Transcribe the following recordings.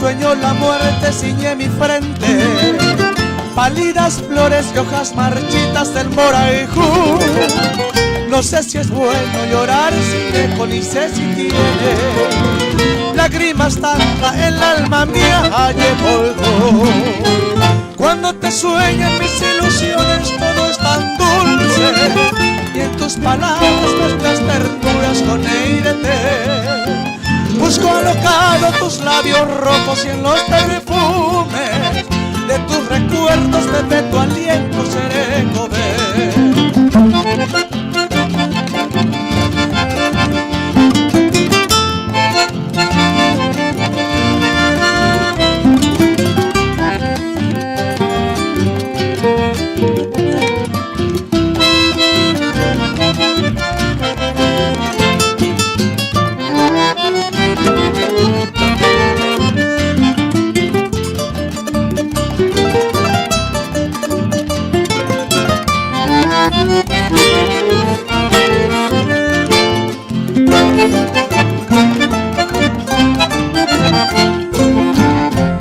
sueño la muerte ciñe mi frente, pálidas flores y hojas marchitas del Moraiju. No sé si es bueno llorar sin eco, ni sé si tiene lágrimas tanta el alma mía llevo. Cuando te sueñan mis ilusiones todo es tan dulce, y en tus palabras nuestras ternuras con eirete. Busco alocado tus labios rojos y en los perfumes de tus recuerdos de tu aliento seré comer.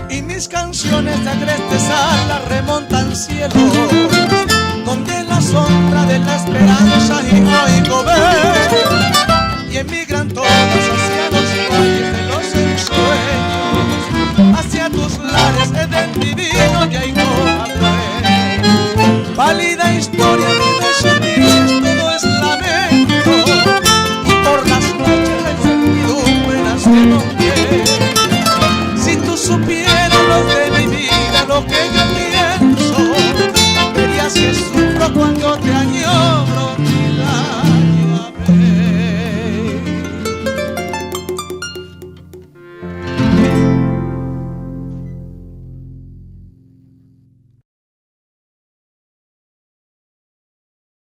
Y mis canciones de agreste sala remontan cielos donde la sombra de la esperanza y oigo ver, y emigran todos hacia los valles de los ensueños, hacia tus lares Edén divino y ahí no hablé. Pálida historia de besos, todo es lamento, y por las noches la incertidumbre nace en un pie. Si tú supieras